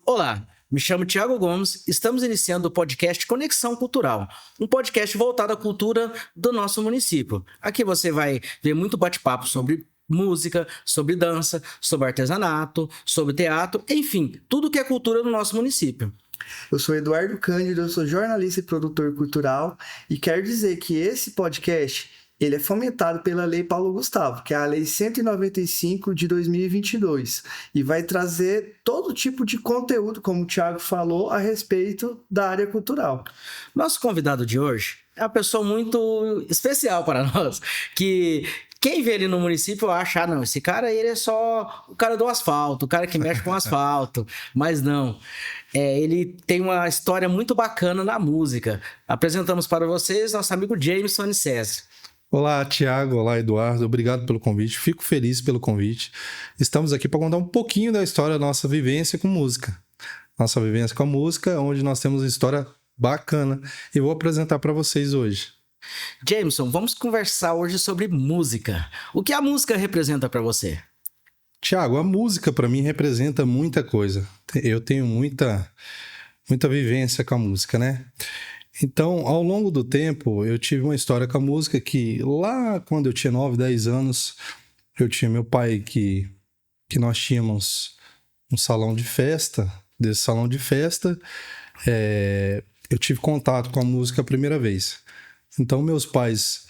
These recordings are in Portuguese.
Olá, me chamo Thiago Gomes, estamos iniciando o podcast Conexão Cultural, um podcast voltado à cultura do nosso município. Aqui você vai ver muito bate-papo sobre música, sobre dança, sobre artesanato, sobre teatro, enfim, tudo que é cultura do nosso município. Eu sou Eduardo Cândido, eu sou jornalista e produtor cultural e quero dizer que esse podcast ele é fomentado pela Lei Paulo Gustavo, que é a Lei 195 de 2022 e vai trazer todo tipo de conteúdo, como o Thiago falou, a respeito da área cultural. Nosso convidado de hoje é uma pessoa muito especial para nós, que quem vê ele no município acha, não, esse cara ele é só o cara do asfalto, o cara que mexe com asfalto, mas não. Ele tem uma história muito bacana na música. Apresentamos para vocês nosso amigo Jameson César. Olá, Thiago. Olá, Eduardo. Obrigado pelo convite. Fico feliz pelo convite. Estamos aqui para contar um pouquinho da história da nossa vivência com música. Nossa vivência com a música, onde nós temos uma história bacana. E vou apresentar para vocês hoje. Jameson, vamos conversar hoje sobre música. O que a música representa para você? Thiago, a música para mim representa muita coisa. Eu tenho muita vivência com a música, né? Então, ao longo do tempo, eu tive uma história com a música que lá quando eu tinha 9, 10 anos, eu tinha meu pai que nós tínhamos um salão de festa. Desse salão de festa, eu tive contato com a música a primeira vez. Então, meus pais,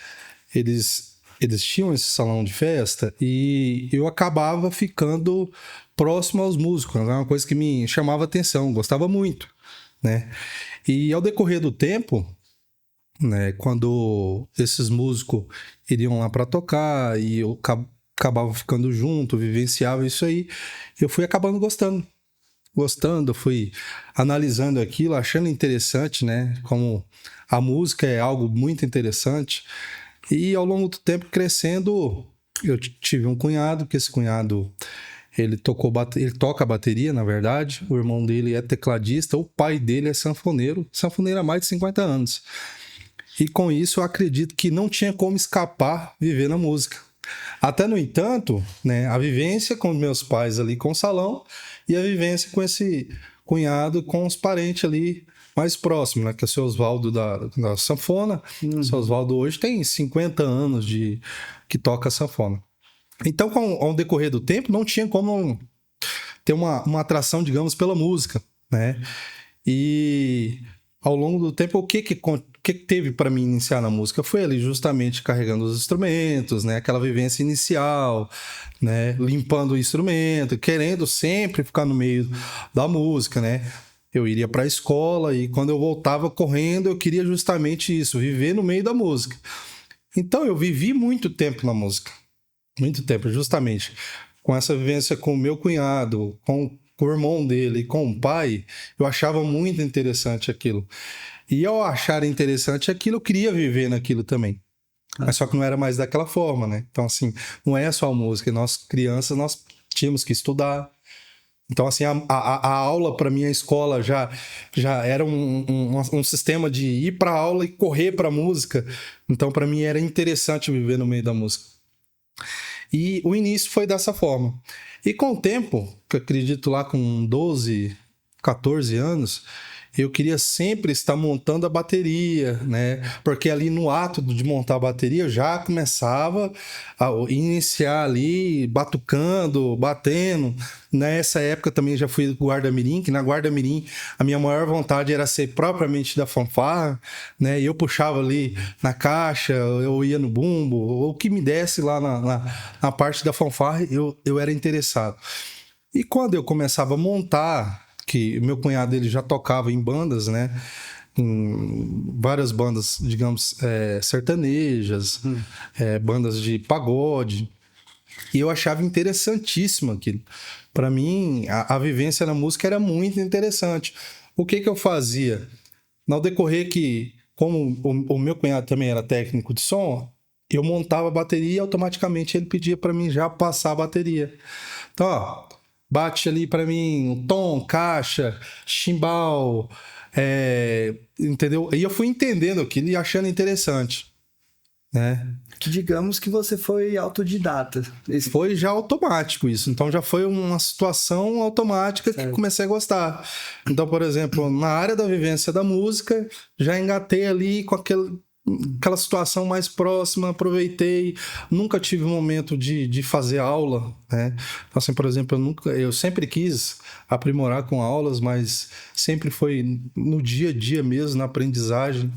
eles tinham esse salão de festa e eu acabava ficando próximo aos músicos. Era uma coisa que me chamava atenção, gostava muito, né? E ao decorrer do tempo, né, quando esses músicos iriam lá para tocar e eu acabava ficando junto, vivenciava isso aí, eu fui acabando gostando, fui analisando aquilo, achando interessante, né, como a música é algo muito interessante. E ao longo do tempo crescendo, eu tive um cunhado, que esse cunhado ele toca bateria, na verdade. O irmão dele é tecladista, o pai dele é sanfoneiro há mais de 50 anos. E com isso eu acredito que não tinha como escapar viver na música. Até no entanto, né, a vivência com meus pais ali com o salão e a vivência com esse cunhado com os parentes ali mais próximos, né, que é o seu Oswaldo da sanfona. O seu Oswaldo hoje tem 50 anos que toca sanfona. Então, ao decorrer do tempo, não tinha como ter uma atração, digamos, pela música, né? E ao longo do tempo, o que teve para mim iniciar na música? Foi ali justamente carregando os instrumentos, né? Aquela vivência inicial, né? Limpando o instrumento, querendo sempre ficar no meio da música, né? Eu iria para a escola e quando eu voltava correndo, eu queria justamente isso, viver no meio da música. Então, eu vivi muito tempo na música. Muito tempo, justamente com essa vivência com o meu cunhado, com o irmão dele e com o pai, eu achava muito interessante aquilo. E ao achar interessante aquilo, eu queria viver naquilo também. Mas só que não era mais daquela forma, né? Então, assim, não é só a música. Nós, crianças, nós tínhamos que estudar. Então, assim, a aula, para mim, a escola já era um sistema de ir para a aula e correr para a música. Então, para mim, era interessante viver no meio da música. E o início foi dessa forma. E com o tempo, que eu acredito lá com 12, 14 anos, eu queria sempre estar montando a bateria, né? Porque ali no ato de montar a bateria, eu já começava a iniciar ali, batucando, batendo. Nessa época também já fui guarda-mirim, que na guarda-mirim a minha maior vontade era ser propriamente da fanfarra, né? E eu puxava ali na caixa, eu ia no bumbo, ou o que me desse lá na parte da fanfarra, eu era interessado. E quando eu começava a montar, que meu cunhado ele já tocava em bandas, né? Em várias bandas, digamos, sertanejas, bandas de pagode. E eu achava interessantíssimo aquilo. Para mim, a vivência na música era muito interessante. O que eu fazia? No decorrer que, como o meu cunhado também era técnico de som, eu montava a bateria e automaticamente ele pedia para mim já passar a bateria. Então, ó, bate ali para mim um tom, caixa, chimbal, entendeu? E eu fui entendendo aquilo e achando interessante. né? Que digamos que você foi autodidata. Foi já automático isso. Então já foi uma situação automática que comecei a gostar. Então, por exemplo, na área da vivência da música, já engatei ali com aquela situação mais próxima, aproveitei. Nunca tive um momento de fazer aula, né? Então, assim, por exemplo, eu sempre quis aprimorar com aulas, mas sempre foi no dia a dia mesmo, na aprendizagem,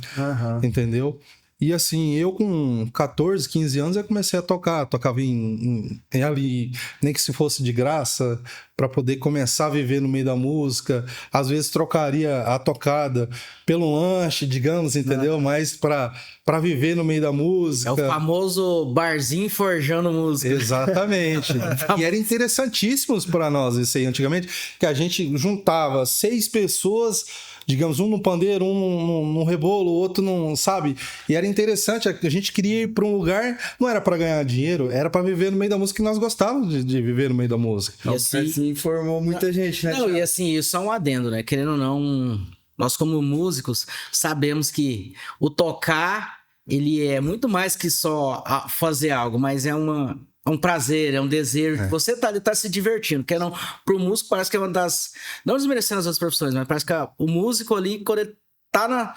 entendeu? E assim, eu com 14, 15 anos eu comecei a tocar, tocava ali, nem que se fosse de graça, para poder começar a viver no meio da música. Às vezes trocaria a tocada pelo lanche, digamos, entendeu? Mas para viver no meio da música. É o famoso barzinho forjando música. Exatamente. E era interessantíssimo para nós isso aí antigamente, que a gente juntava 6 pessoas, digamos, um no pandeiro, um no rebolo, o outro não, sabe? E era interessante, a gente queria ir para um lugar, não era para ganhar dinheiro, era para viver no meio da música, que nós gostávamos de viver no meio da música. E assim formou muita gente, né? Não, e assim, isso é um adendo, né? Querendo ou não, nós como músicos sabemos que o tocar, ele é muito mais que só fazer algo, mas é um prazer, é um desejo. Você tá ali, tá se divertindo. Porque não, pro músico parece que é uma das... Não desmerecendo as outras profissões, mas parece que o músico ali, quando ele tá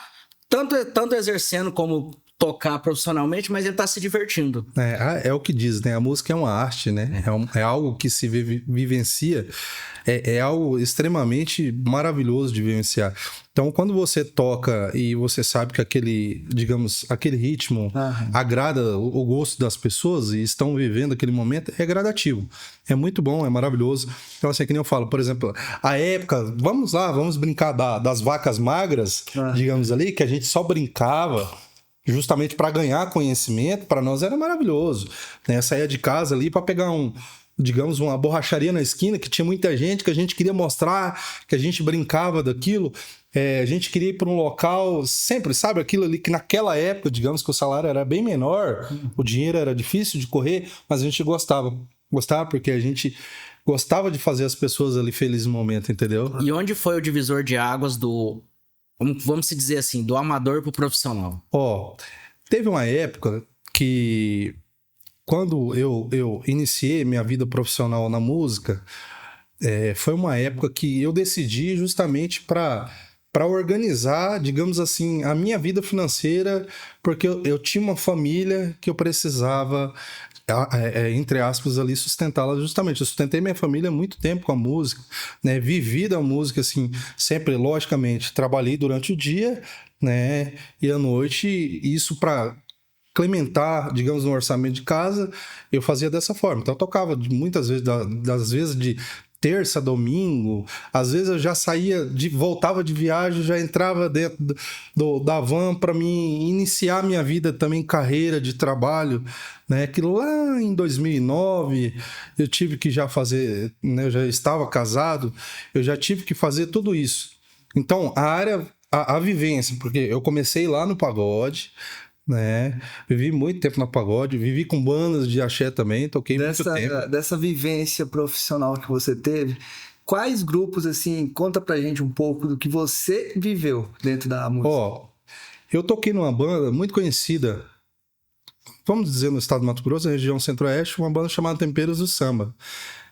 tanto exercendo como tocar profissionalmente, mas ele tá se divertindo. É o que diz, né? A música é uma arte, né? É algo que se vivencia, é algo extremamente maravilhoso de vivenciar. Então, quando você toca e você sabe que aquele ritmo agrada o gosto das pessoas e estão vivendo aquele momento, é gradativo. É muito bom, é maravilhoso. Então, assim, que nem eu falo, por exemplo, a época, vamos brincar das vacas magras, digamos ali, que a gente só brincava justamente para ganhar conhecimento, para nós era maravilhoso, né? Saía de casa ali para pegar uma borracharia na esquina, que tinha muita gente, que a gente queria mostrar, que a gente brincava daquilo, a gente queria ir para um local, sempre, sabe, aquilo ali que naquela época, digamos que o salário era bem menor, o dinheiro era difícil de correr, mas a gente gostava porque a gente gostava de fazer as pessoas ali felizes no momento, entendeu? E onde foi o divisor de águas vamos se dizer assim, do amador pro profissional? Teve uma época que, quando eu iniciei minha vida profissional na música, foi uma época que eu decidi justamente para organizar, digamos assim, a minha vida financeira, porque eu tinha uma família que eu precisava, entre aspas, ali sustentá-la justamente. Eu sustentei minha família há muito tempo com a música, né? Vivi da música, assim, sempre, logicamente, trabalhei durante o dia, né? E à noite, isso para complementar, digamos, no orçamento de casa, eu fazia dessa forma. Então eu tocava muitas vezes, das vezes de terça a domingo, às vezes eu já voltava de viagem, já entrava dentro da van para mim iniciar minha vida também, carreira de trabalho, né? Que lá em 2009 eu tive que já fazer, né? Eu já estava casado, eu já tive que fazer tudo isso. Então a vivência, porque eu comecei lá no pagode, né? Vivi muito tempo no pagode, vivi com bandas de axé também, toquei muito tempo. Dessa vivência profissional que você teve, quais grupos, assim, conta pra gente um pouco do que você viveu dentro da música? Eu toquei numa banda muito conhecida, vamos dizer, no estado do Mato Grosso, na região centro-oeste, uma banda chamada Temperos do Samba.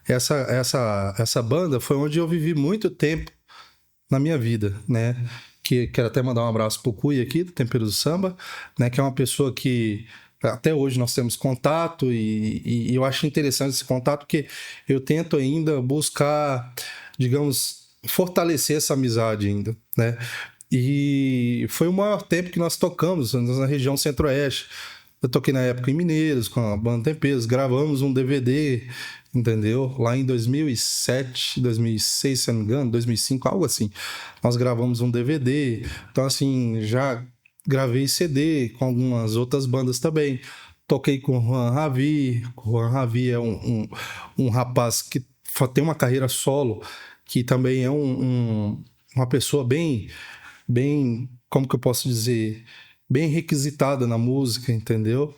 Essa banda foi onde eu vivi muito tempo na minha vida, né? Que quero até mandar um abraço pro Cui aqui, do Tempero do Samba, né? Que é uma pessoa que até hoje nós temos contato e eu acho interessante esse contato, porque eu tento ainda buscar, digamos, fortalecer essa amizade ainda, né? E foi o maior tempo que nós tocamos na região centro-oeste. Eu toquei na época em Mineiros, com a banda Temperos, gravamos um DVD, entendeu? Lá em 2007, 2006, se não me engano, 2005, algo assim. Nós gravamos um DVD. Então, assim, já gravei CD com algumas outras bandas também. Toquei com o Juan Ravi. O Juan Ravi é um rapaz que tem uma carreira solo, que também é uma pessoa bem, como que eu posso dizer, bem requisitada na música, entendeu?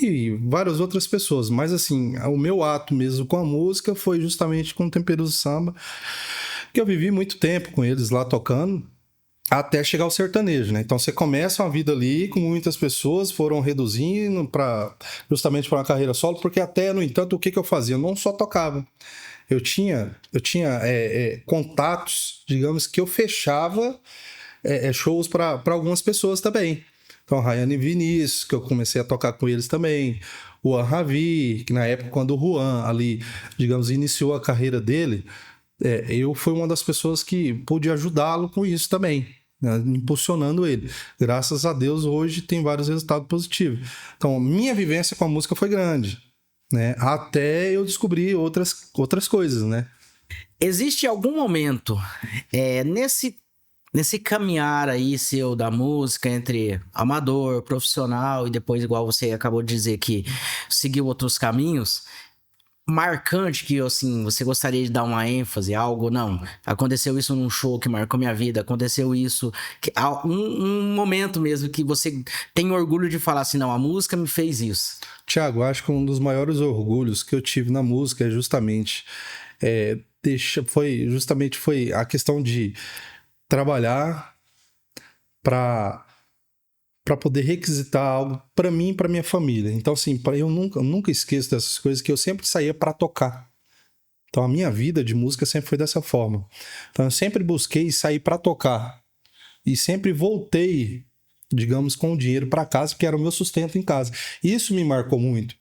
E várias outras pessoas, mas assim, o meu ato mesmo com a música foi justamente com o Temperos do Samba, que eu vivi muito tempo com eles lá tocando, até chegar ao sertanejo, né? Então você começa uma vida ali com muitas pessoas, foram reduzindo justamente para uma carreira solo, porque até, no entanto, o que eu fazia? Eu não só tocava. Eu tinha contatos, digamos, que eu fechava shows para algumas pessoas também. Então, Rayane e Vinícius, que eu comecei a tocar com eles também. O Juan Ravi, que na época, quando o Juan ali, digamos, iniciou a carreira dele, eu fui uma das pessoas que pude ajudá-lo com isso também, né, impulsionando ele. Graças a Deus, hoje tem vários resultados positivos. Então, minha vivência com a música foi grande, né? Até eu descobrir outras coisas, né? Existe algum momento nesse caminhar aí seu da música entre amador, profissional e depois, igual você acabou de dizer, que seguiu outros caminhos, marcante que assim, você gostaria de dar uma ênfase, algo, não, aconteceu isso num show que marcou minha vida, aconteceu isso, um momento mesmo que você tem orgulho de falar assim, não, a música me fez isso. Tiago, acho que um dos maiores orgulhos que eu tive na música foi a questão de trabalhar para poder requisitar algo para mim e para minha família. Então, assim, eu nunca esqueço dessas coisas, que eu sempre saía para tocar. Então, a minha vida de música sempre foi dessa forma. Então, eu sempre busquei sair para tocar. E sempre voltei, digamos, com o dinheiro para casa, que era o meu sustento em casa. Isso me marcou muito,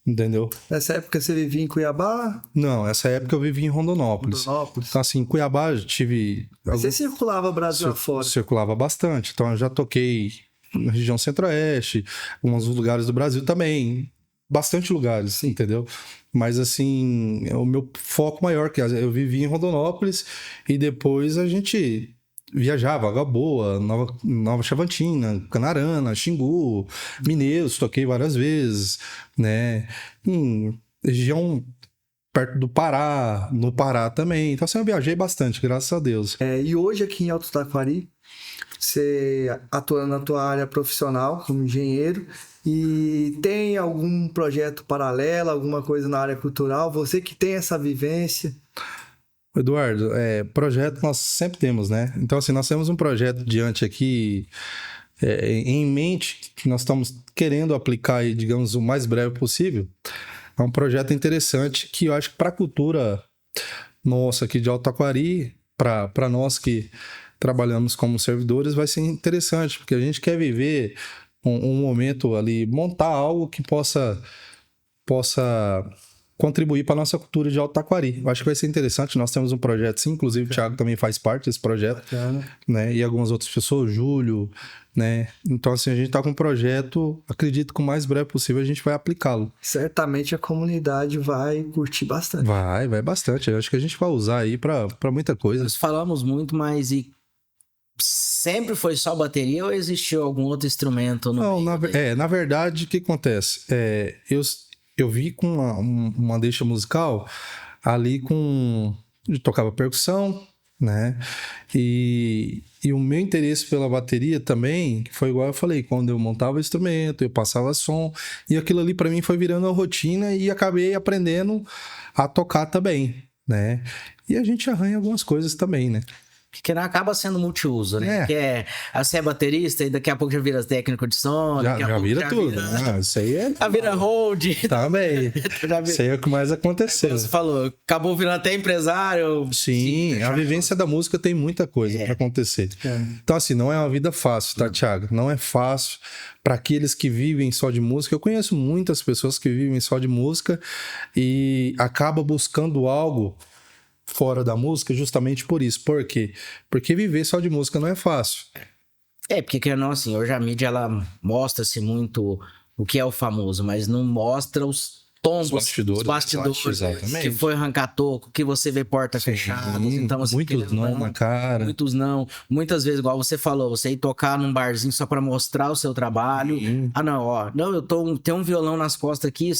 entendeu? Nessa época você vivia em Cuiabá? Não, essa época eu vivia em Rondonópolis. Então, assim, em Cuiabá eu tive... Você circulava Brasil afora? Circulava bastante. Então, eu já toquei na região centro-oeste, alguns lugares do Brasil também, bastante lugares, sim, entendeu? Mas assim, o meu foco maior, que eu vivi em Rondonópolis e depois a gente viajava, Água Boa, Nova Chavantina, Canarana, Xingu, Mineiros, toquei várias vezes, né? Região perto do Pará, no Pará também. Então assim, eu viajei bastante, graças a Deus. E hoje aqui em Alto Taquari, você atua na tua área profissional como engenheiro e tem algum projeto paralelo, alguma coisa na área cultural? Você que tem essa vivência? Eduardo, projeto nós sempre temos, né? Então, assim, nós temos um projeto diante aqui em mente que nós estamos querendo aplicar, digamos, o mais breve possível. É um projeto interessante que eu acho que para a cultura nossa aqui de Alto Taquari, para nós que trabalhamos como servidores, vai ser interessante, porque a gente quer viver um momento ali, montar algo que possa contribuir para a nossa cultura de Alto Taquari. Eu acho que vai ser interessante. Nós temos um projeto, sim, inclusive o Thiago também faz parte desse projeto, né? E algumas outras pessoas, o Júlio, né? Então, assim, a gente está com um projeto, acredito que o mais breve possível a gente vai aplicá-lo. Certamente a comunidade vai curtir bastante. Vai bastante. Eu acho que a gente vai usar aí para muita coisa. Nós falamos muito, mas sempre foi só bateria ou existiu algum outro instrumento? Não, na verdade, o que acontece? Eu vi com uma deixa musical ali eu tocava percussão, né? E o meu interesse pela bateria também foi igual eu falei, quando eu montava o instrumento, eu passava som, e aquilo ali para mim foi virando a rotina e acabei aprendendo a tocar também, né? E a gente arranha algumas coisas também, né? Que não acaba sendo multiuso, né? Que você é baterista e daqui a pouco já vira técnico de som. Já vira tudo. Isso aí já vira hold. Também. Isso aí é o que mais aconteceu. Você falou, acabou virando até empresário. Sim, a vivência da música tem muita coisa para acontecer. Então, assim, não é uma vida fácil, tá, Thiago? Não é fácil para aqueles que vivem só de música. Eu conheço muitas pessoas que vivem só de música e acabam buscando algo fora da música justamente por isso. Por quê? Porque viver só de música não é fácil. Porque não, assim, hoje a mídia ela mostra-se muito o que é o famoso, mas não mostra os tombos, os bastidores, exatamente. Que foi arrancar toco, que você vê porta fechada. Então, assim, muitos não na cara. Muitos não. Muitas vezes, igual você falou, você ir tocar num barzinho só pra mostrar o seu trabalho. Eu tenho um violão nas costas aqui,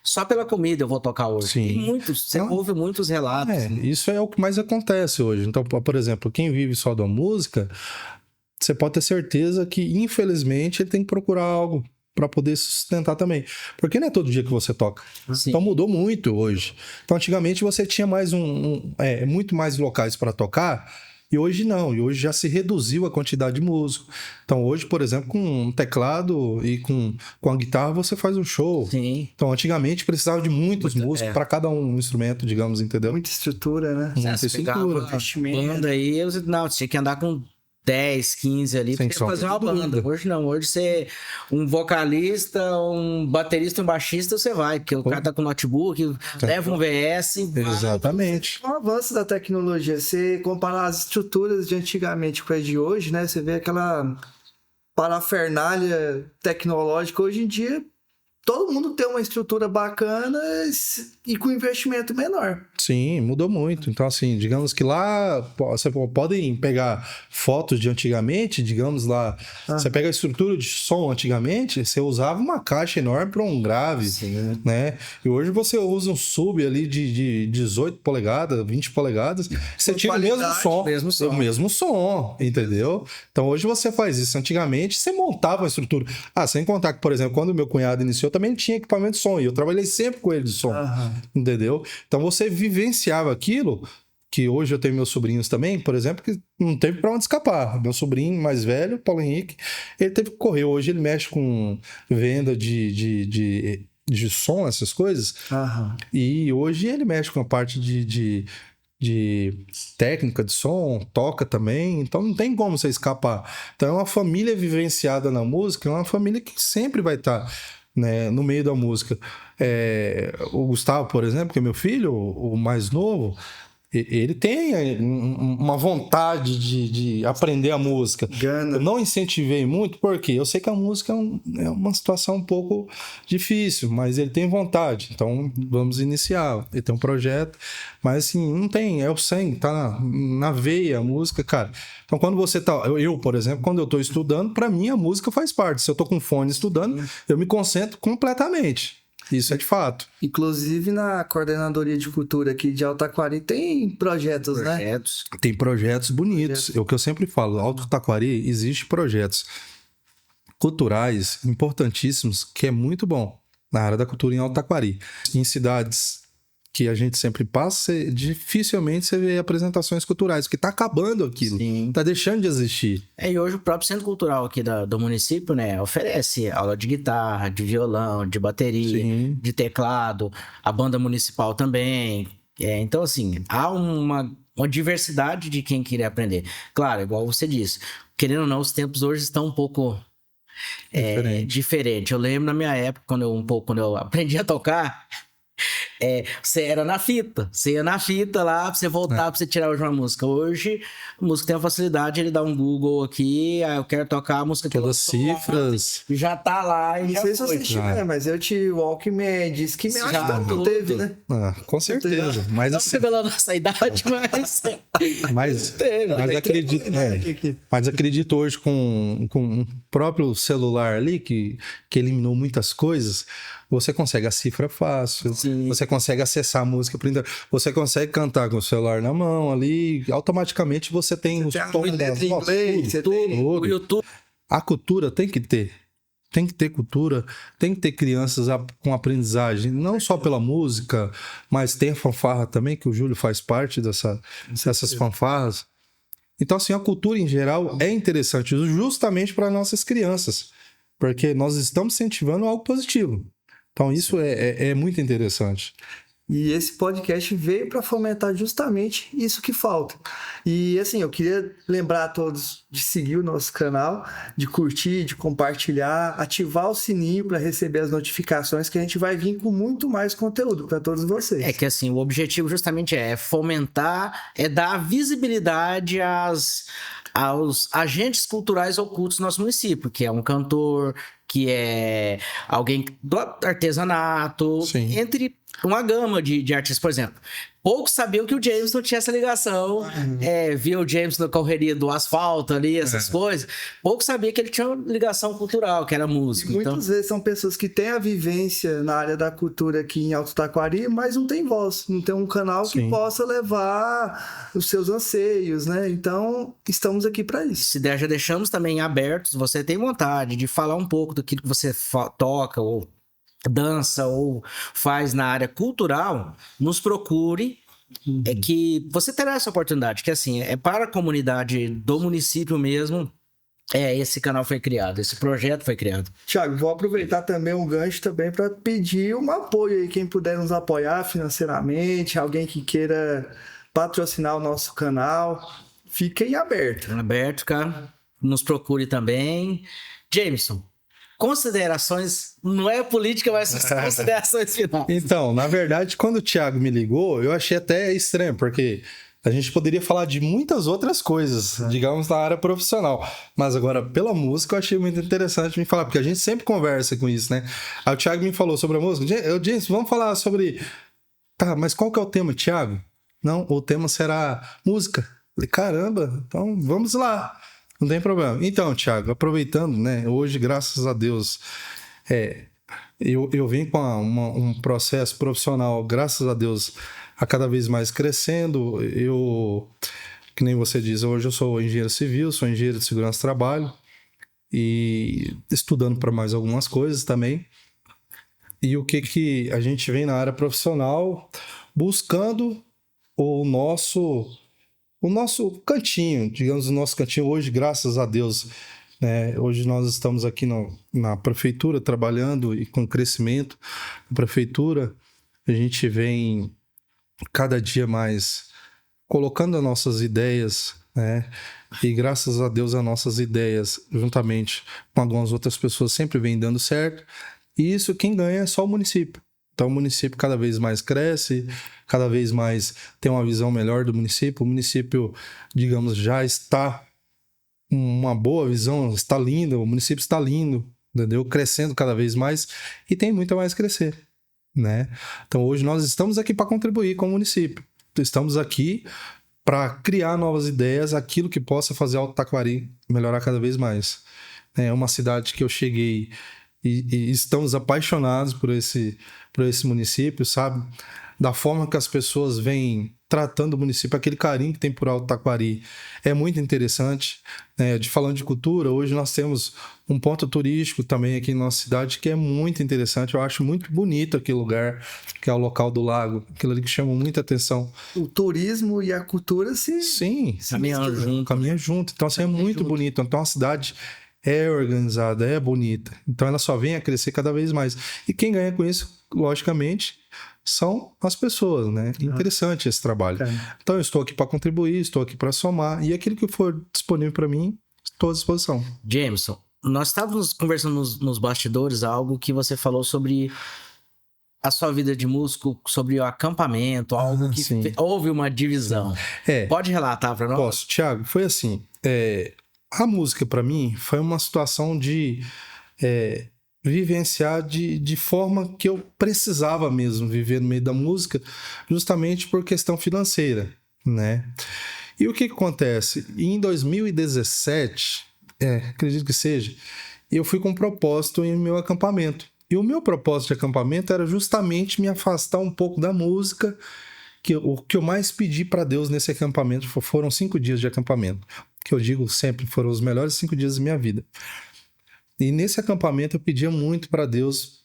só pela comida eu vou tocar hoje. Sim. Você ouve muitos relatos. Isso é o que mais acontece hoje. Então, por exemplo, quem vive só da música, você pode ter certeza que, infelizmente, ele tem que procurar algo para poder sustentar também. Porque não é todo dia que você toca. Sim. Então mudou muito hoje. Então antigamente você tinha mais muito mais locais para tocar E hoje não, e hoje já se reduziu a quantidade de músicos. Então hoje, por exemplo, com um teclado e com a guitarra você faz um show. Sim. Então antigamente precisava de muitos músicos para cada um instrumento, digamos, entendeu? Muita estrutura, né? Muita estrutura. Banda aí, não, você tinha que andar com 10, 15 ali pra fazer uma banda. Hoje não, hoje você um vocalista, um baterista, um baixista, você vai, porque o cara tá com notebook, leva um VS. Exatamente. O avanço da tecnologia, você comparar as estruturas de antigamente com as de hoje, né? Você vê aquela parafernália tecnológica hoje em dia. Todo mundo tem uma estrutura bacana e com investimento menor. Sim, mudou muito. Então, assim, digamos que lá você podem pegar fotos de antigamente, digamos lá, você pega a estrutura de som antigamente, você usava uma caixa enorme para um grave, né? E hoje você usa um sub ali de 18 polegadas, 20 polegadas, você tira o mesmo som, entendeu? Então, hoje você faz isso. Antigamente, você montava a estrutura. Sem contar que, por exemplo, quando meu cunhado iniciou, também tinha equipamento de som, e eu trabalhei sempre com ele de som, entendeu? Então você vivenciava aquilo, que hoje eu tenho meus sobrinhos também, por exemplo, que não teve pra onde escapar. Meu sobrinho mais velho, Paulo Henrique, ele teve que correr. Hoje ele mexe com venda de som, essas coisas, e hoje ele mexe com a parte de técnica de som, toca também, então não tem como você escapar. Então é uma família vivenciada na música, é uma família que sempre vai estar, né, no meio da música. O Gustavo, por exemplo, que é meu filho, o mais novo, ele tem uma vontade de aprender a música. Eu não incentivei muito, porque eu sei que a música é uma situação um pouco difícil, mas ele tem vontade, então vamos iniciar. Ele tem um projeto, mas assim, não tem, é o sangue, tá na veia a música, cara. Então quando você tá, eu, por exemplo, quando eu tô estudando, pra mim a música faz parte. Se eu tô com fone estudando, eu me concentro completamente. Isso é de fato. Inclusive na Coordenadoria de Cultura aqui de Alto Taquari tem projetos, né? Tem projetos bonitos. É o que eu sempre falo, Alto Taquari existe projetos culturais importantíssimos, que é muito bom na área da cultura em Alto Taquari. Em cidades que a gente sempre passa, dificilmente você vê apresentações culturais, porque tá acabando aquilo, tá deixando de existir. E hoje o próprio Centro Cultural aqui do município, né, oferece aula de guitarra, de violão, de bateria, de teclado, a banda municipal também. Então, assim, há uma diversidade de quem queria aprender. Claro, igual você disse, querendo ou não, os tempos hoje estão um pouco diferente. Eu lembro na minha época, quando eu aprendi a tocar, você era na fita. Você ia na fita lá pra você voltar, pra você tirar hoje uma música. Hoje, a música tem a facilidade, ele dá um Google aqui, eu quero tocar a música que todas as cifras. Já tá lá e não sei se você tiver, mas eu tive Walkman, Disque, eu acho que não teve, né? Com certeza. Mas assim, revelando essa idade, mas acredito hoje com o próprio celular ali, que eliminou muitas coisas, você consegue a cifra fácil, você consegue acessar a música por internet, você consegue cantar com o celular na mão ali, automaticamente você tem os tons em inglês, o YouTube. A cultura tem que ter cultura, tem que ter crianças com aprendizagem, não só pela música, mas tem a fanfarra também, que o Júlio faz parte dessas fanfarras. Então, assim, a cultura em geral é interessante justamente para nossas crianças, porque nós estamos incentivando algo positivo. Então, isso é muito interessante. E esse podcast veio para fomentar justamente isso que falta. E, assim, eu queria lembrar a todos de seguir o nosso canal, de curtir, de compartilhar, ativar o sininho para receber as notificações, que a gente vai vir com muito mais conteúdo para todos vocês. Que, assim, o objetivo justamente é fomentar, dar visibilidade aos agentes culturais ocultos do nosso município, que é um cantor, que é alguém do artesanato, entre uma gama de artistas. Por exemplo, poucos sabiam que o James não tinha essa ligação, via o James na correria do asfalto ali, essas coisas. Poucos sabiam que ele tinha uma ligação cultural, que era músico. Muitas vezes são pessoas que têm a vivência na área da cultura aqui em Alto Taquari, mas não tem voz, não tem um canal que possa levar os seus anseios, né? Então, estamos aqui para isso. Já deixamos também abertos, você tem vontade de falar um pouco do que você toca ou dança ou faz na área cultural, nos procure, é que você terá essa oportunidade, que assim, é para a comunidade do município mesmo, esse canal foi criado, esse projeto foi criado. Thiago, vou aproveitar também um gancho também para pedir um apoio aí, quem puder nos apoiar financeiramente, alguém que queira patrocinar o nosso canal, fiquem abertos. Aberto, cara. Nos procure também. Jameson, considerações, não é política, mas considerações finais. Então, na verdade, quando o Thiago me ligou, eu achei até estranho, porque a gente poderia falar de muitas outras coisas, digamos, na área profissional. Mas agora, pela música, eu achei muito interessante me falar, porque a gente sempre conversa com isso, né? Aí o Thiago me falou sobre a música. James, vamos falar sobre... Tá, mas qual que é o tema, Thiago? Não, o tema será música. Falei, caramba, então vamos lá. Não tem problema. Então, Thiago, aproveitando, né? Hoje, graças a Deus, eu venho com um processo profissional, graças a Deus, a cada vez mais crescendo. Que nem você diz, hoje eu sou engenheiro civil, sou engenheiro de segurança do trabalho e estudando para mais algumas coisas também. E o que a gente vem na área profissional buscando o nosso cantinho, digamos, o nosso cantinho hoje, graças a Deus, né? Hoje nós estamos aqui na prefeitura trabalhando e com crescimento. Na prefeitura, a gente vem cada dia mais colocando as nossas ideias, né? E graças a Deus as nossas ideias, juntamente com algumas outras pessoas, sempre vem dando certo. E isso quem ganha é só o município. Então o município cada vez mais cresce, cada vez mais tem uma visão melhor do município. O município, digamos, já está uma boa visão, está lindo, o município está lindo, entendeu? Crescendo cada vez mais e tem muito a mais crescer, né? Então hoje nós estamos aqui para contribuir com o município. Estamos aqui para criar novas ideias, aquilo que possa fazer Alto Taquari melhorar cada vez mais. É uma cidade que eu cheguei e estamos apaixonados por esse município, sabe? Da forma que as pessoas vêm tratando o município, aquele carinho que tem por Alto Taquari é muito interessante. Falando de cultura, hoje nós temos um ponto turístico também aqui na nossa cidade que é muito interessante. Eu acho muito bonito aquele lugar, que é o local do lago, aquilo ali que chama muita atenção. O turismo e a cultura Sim, caminham junto. Então, assim, é muito bonito. Então, a cidade é organizada, é bonita. Então, ela só vem a crescer cada vez mais. E quem ganha com isso, logicamente, são as pessoas, né? Interessante esse trabalho. Então, eu estou aqui para contribuir, estou aqui para somar. E aquilo que for disponível para mim, estou à disposição. Jameson, nós estávamos conversando nos bastidores algo que você falou sobre a sua vida de músico, sobre o acampamento, algo que houve uma divisão. Pode relatar para nós? Posso. Thiago, foi assim... A música, para mim, foi uma situação de vivenciar de forma que eu precisava mesmo viver no meio da música, justamente por questão financeira, né? E o que acontece? Em 2017, acredito que seja, eu fui com um propósito em meu acampamento. E o meu propósito de acampamento era justamente me afastar um pouco da música. O que eu mais pedi para Deus nesse acampamento foram 5 dias de acampamento. Que eu digo sempre, foram os melhores 5 dias da minha vida. E nesse acampamento eu pedia muito para Deus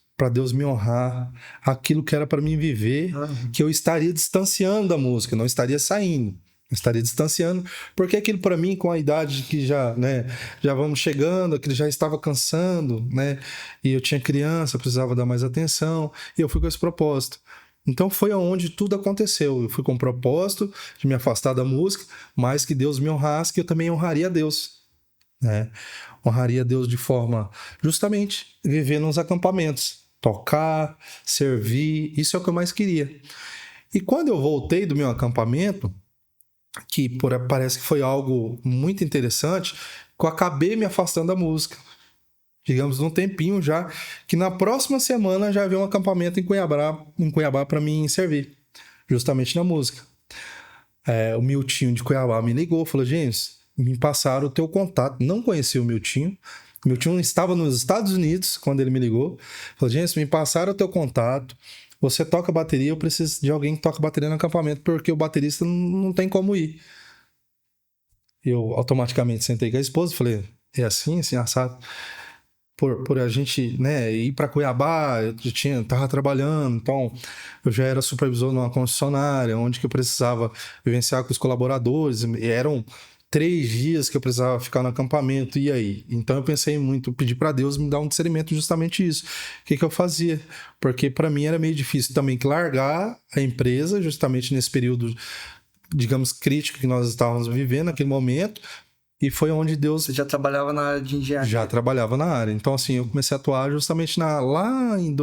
me honrar, aquilo que era para mim viver, que eu estaria distanciando da música, não estaria saindo, eu estaria distanciando, porque aquilo para mim, com a idade que já vamos chegando, aquilo já estava cansando, né? E eu tinha criança, precisava dar mais atenção, e eu fui com esse propósito. Então foi onde tudo aconteceu. Eu fui com o propósito de me afastar da música, mas que Deus me honrasse, que eu também honraria a Deus, né? Honraria a Deus de forma, justamente, viver nos acampamentos. Tocar, servir, isso é o que eu mais queria. E quando eu voltei do meu acampamento, que parece que foi algo muito interessante, que eu acabei me afastando da música. Digamos, num tempinho já, que na próxima semana já havia um acampamento em Cuiabá para mim servir, justamente na música. O Miltinho de Cuiabá me ligou, falou, James, me passaram o teu contato. Não conhecia o Miltinho. O Miltinho estava nos Estados Unidos quando ele me ligou. Falou, James, me passaram o teu contato. Você toca bateria, eu preciso de alguém que toca bateria no acampamento, porque o baterista não tem como ir. Eu automaticamente sentei com a esposa e falei, é assim, assado. por a gente, né, ir para Cuiabá, eu tava trabalhando, então eu já era supervisor numa concessionária, onde que eu precisava vivenciar com os colaboradores, e eram 3 dias que eu precisava ficar no acampamento, e aí? Então eu pensei muito, pedi para Deus me dar um discernimento justamente isso. O que eu fazia? Porque para mim era meio difícil também que largar a empresa, justamente nesse período, digamos, crítico que nós estávamos vivendo naquele momento. E foi onde Deus... Você já trabalhava na área de engenharia? Já trabalhava na área. Então, assim, eu comecei a atuar justamente lá em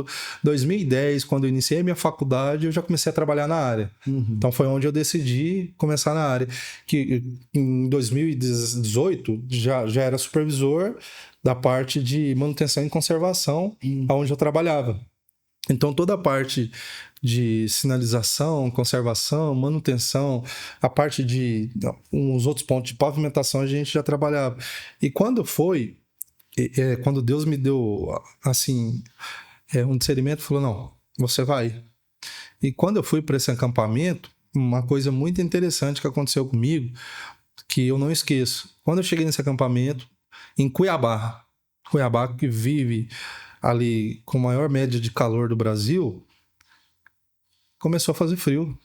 2010, quando eu iniciei a minha faculdade, eu já comecei a trabalhar na área. Então, foi onde eu decidi começar na área. Que em 2018, já era supervisor da parte de manutenção e conservação, onde eu trabalhava. Então, toda a parte de sinalização, conservação, manutenção, a parte de uns outros pontos de pavimentação a gente já trabalhava. E quando quando Deus me deu, assim, um discernimento, falou, não, você vai. E quando eu fui para esse acampamento, uma coisa muito interessante que aconteceu comigo, que eu não esqueço. Quando eu cheguei nesse acampamento, em Cuiabá que vive ali com a maior média de calor do Brasil, começou a fazer frio.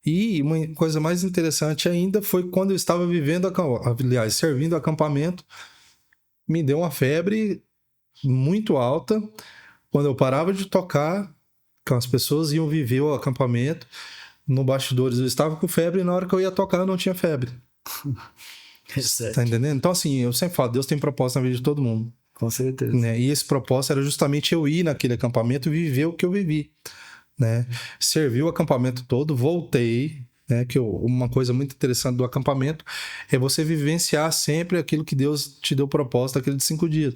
E uma coisa mais interessante ainda foi quando eu estava servindo o acampamento, me deu uma febre muito alta. Quando eu parava de tocar, as pessoas iam viver o acampamento, no bastidores eu estava com febre, e na hora que eu ia tocar eu não tinha febre. Tá entendendo? Então assim, eu sempre falo, Deus tem propósito na vida de todo mundo. Com certeza. Né? E esse propósito era justamente eu ir naquele acampamento e viver o que eu vivi. Né? Servi o acampamento todo, voltei. Né? Uma coisa muito interessante do acampamento é você vivenciar sempre aquilo que Deus te deu propósito aquele de 5 dias.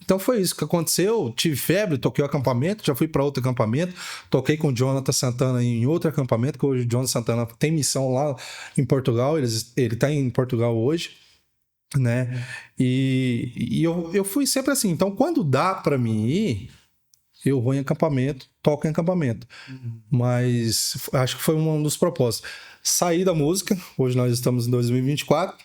Então foi isso que aconteceu. Tive febre, toquei o acampamento, já fui para outro acampamento, toquei com o Jonathan Santana em outro acampamento, que hoje o Jonathan Santana tem missão lá em Portugal, ele está em Portugal hoje. Né? E eu fui sempre assim. Então, quando dá para mim ir, eu vou em acampamento, toco em acampamento. Mas acho que foi um dos propósitos. Saí da música, hoje nós estamos em 2024,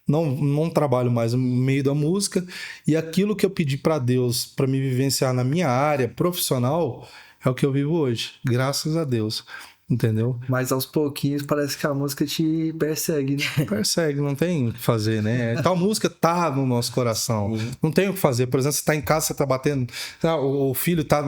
não trabalho mais no meio da música, e aquilo que eu pedi para Deus para me vivenciar na minha área profissional é o que eu vivo hoje, graças a Deus. Entendeu? Mas aos pouquinhos parece que a música te persegue, né? Persegue, não tem o que fazer, né? Então a música tá no nosso coração. Não tem o que fazer. Por exemplo, você tá em casa, você tá batendo, o filho tá...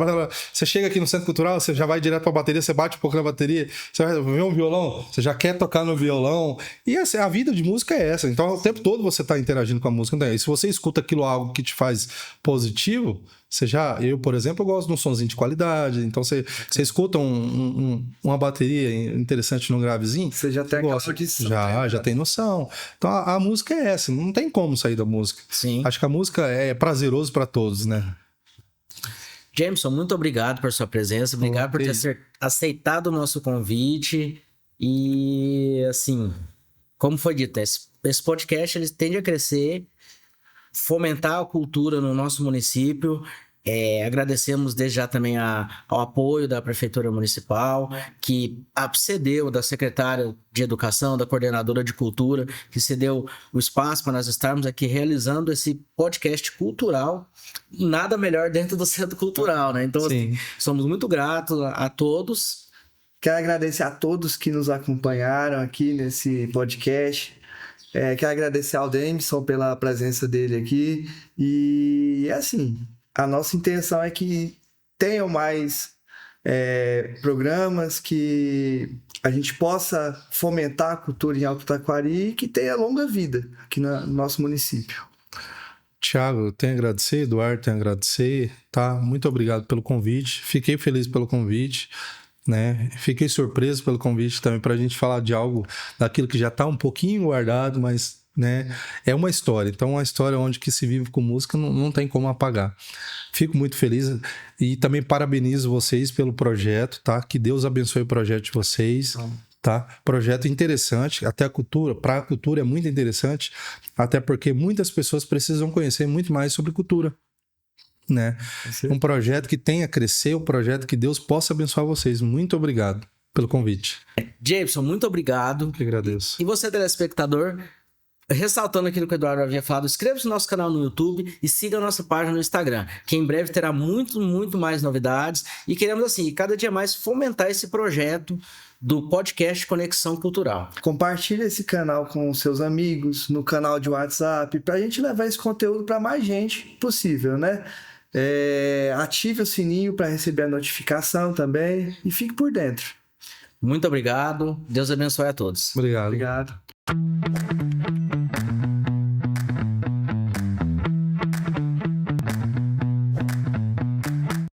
Você chega aqui no Centro Cultural, você já vai direto pra bateria, você bate um pouco na bateria, você vai ver um violão, você já quer tocar no violão. E assim, a vida de música é essa. Então o tempo todo você tá interagindo com a música. E se você escuta algo que te faz positivo... Eu, por exemplo, eu gosto de um sonzinho de qualidade. Então você escuta uma bateria interessante num gravezinho, você já tem aquela audição. Já tem noção. Então a música é essa, não tem como sair da música. Sim. Acho que a música é prazeroso para todos, né? Jameson, muito obrigado por sua presença, obrigado por ter aceitado o nosso convite. E assim, como foi dito, esse podcast ele tende a crescer, fomentar a cultura no nosso município. Agradecemos desde já também ao apoio da Prefeitura Municipal, que cedeu, da secretária de Educação, da coordenadora de Cultura, que cedeu o espaço para nós estarmos aqui realizando esse podcast cultural. Nada melhor dentro do Centro Cultural, né? Então, assim, somos muito gratos a todos. Quero agradecer a todos que nos acompanharam aqui nesse podcast. Quero agradecer ao Dameson pela presença dele aqui. E assim, a nossa intenção é que tenham mais programas, que a gente possa fomentar a cultura em Alto Taquari e que tenha longa vida aqui no nosso município. Thiago, eu tenho a agradecer, Eduardo, tenho a agradecer, tá? Muito obrigado pelo convite, fiquei feliz pelo convite. Né? Fiquei surpreso pelo convite também para a gente falar de algo daquilo que já está um pouquinho guardado, mas né, é uma história. Então, uma história onde que se vive com música não tem como apagar. Fico muito feliz e também parabenizo vocês pelo projeto, tá? Que Deus abençoe o projeto de vocês. Tá? Projeto interessante, até para a cultura é muito interessante, até porque muitas pessoas precisam conhecer muito mais sobre cultura. Né? Um projeto que tenha a crescer, um projeto que Deus possa abençoar vocês. Muito obrigado pelo convite. Jameson, muito obrigado. Eu que agradeço. E você, telespectador, Ressaltando aquilo que o Eduardo havia falado, inscreva-se no nosso canal no YouTube e siga a nossa página no Instagram, que em breve terá muito mais novidades e queremos, assim, cada dia mais fomentar esse projeto do podcast Conexão Cultural. Compartilhe esse canal com seus amigos, no canal de WhatsApp, para a gente levar esse conteúdo para mais gente possível, né? Ative o sininho para receber a notificação também e fique por dentro. Muito obrigado. Deus abençoe a todos. Obrigado. Obrigado.